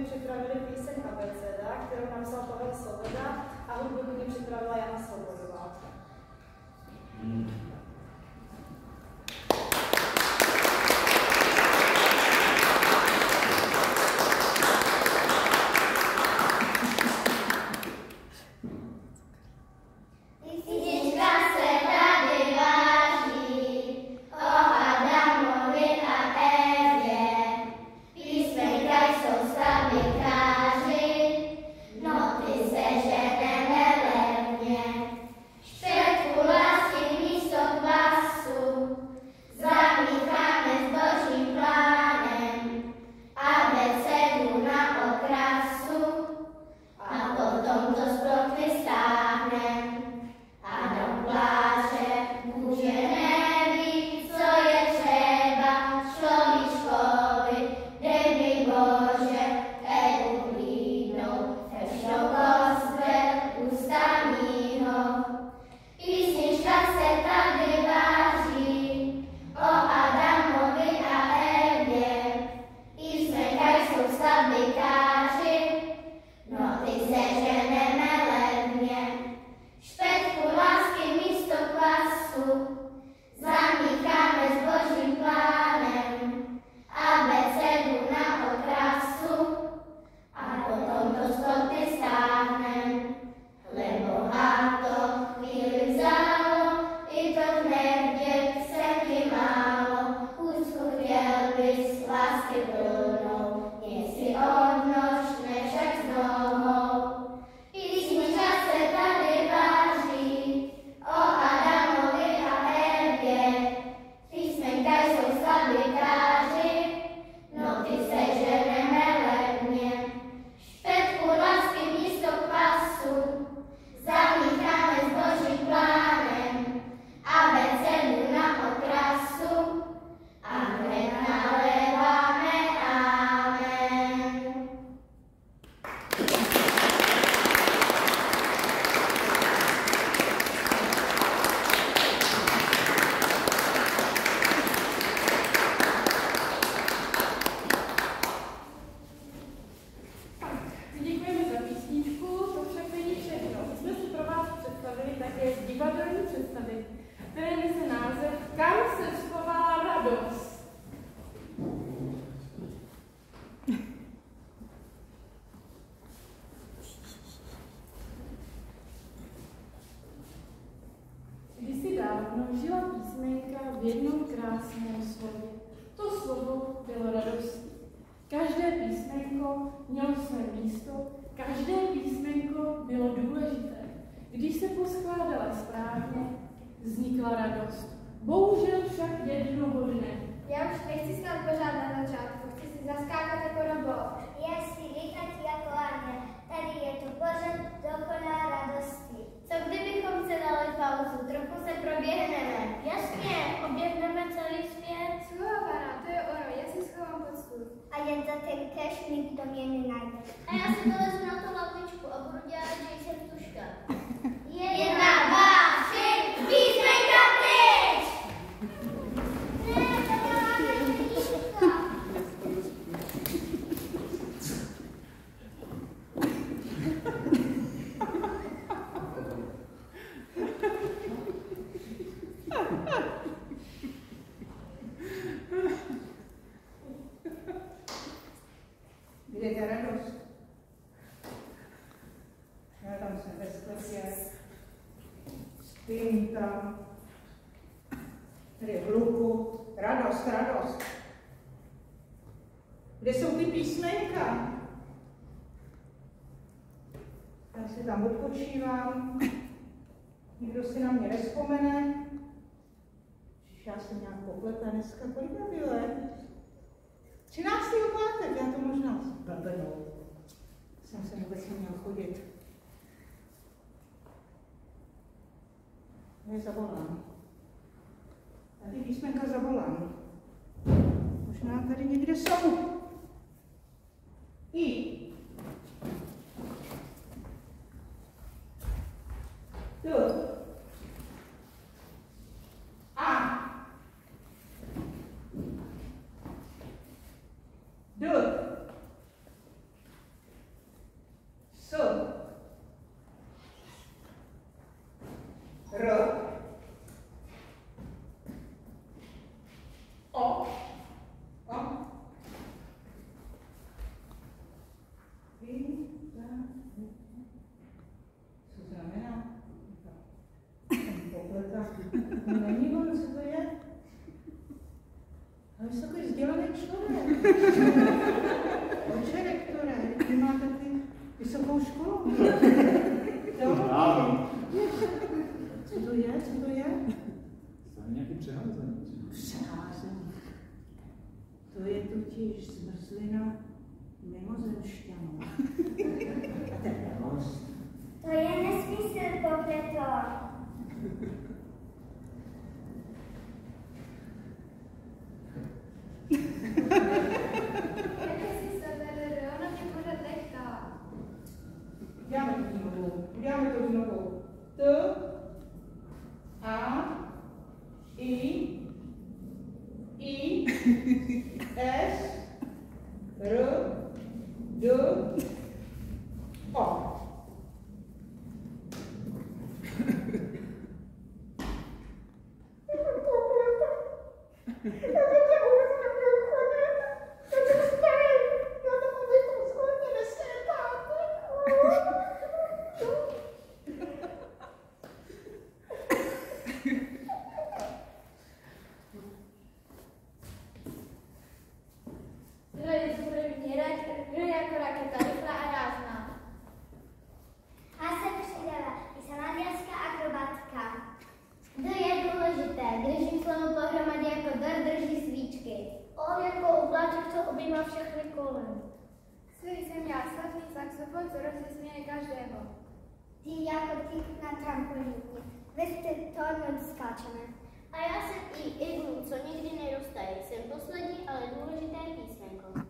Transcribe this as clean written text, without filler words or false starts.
mi připravili píseň Abeceda, kterou napsal Pavel Svoboda a hudbu mi připravila Jana Svobodová. Žila písmenka v jednom krásném slově. To slovo bylo radostí. Každé písmenko mělo své místo, každé písmenko bylo důležité. Když se poskládala správně, vznikla radost. Bohužel však jednoho dne. Já už nechci stát pořád na začátku, chci si zaskákat jako robot. Já si lítat jako Aně. Tady je to pořád dokonalá radosti. Co kdybychom se dali pauzu, trochu se proběhneme? Jasně, oběhneme celý svět. Slovana, to je ono, já si schovám pod stůl. A jen za ten cash nikdo mě nenajde. A já si dolezu na tu lavičku a budu dělat Jason Tuška. 1, 2, 3, písmenka pryč! Ne, to děláme písmenka. Kde je ta radost? Já tam jsem ve sklepě, spím tam, tady je hluku, radost, radost. Kde jsou ty písmenka? Já si tam odpočívám, nikdo si na mě nevzpomene. Já jsem nějak popletla dneska, kolik bylo? 13. pátek, já to možná zblbnou. Jsem se vůbec neměl chodit. Já je zavolám. Tady písmenka zavolám. Možná tady někde jsou. I. Tu. A. D. Oče rektore, vy máte ty vysokou školu. Co to je? Co to je? To je nějaký přeházení. Přeházení. To je totiž zmrzlina mimozemšťanů. To je nesmysl, pokrytor. Ona mě pořád nechá. Uděláme to znovu. T, A, I, S, R, D, O. Jako raketa, rychlá a rázná. A se přidala i saládianská akrobatka. To je důležité, držím slovo pohromadě jako dor drží svíčky. O, jako obláček, co objímá všechny kolem. Svý jsem já, slavný saxofon, co rozesměje každého. Ty jako ty na trampolíně. Vy jste tornad skáčeme. A já jsem i Ignu, co nikdy nedostaje. Jsem poslední, ale důležité písmenko.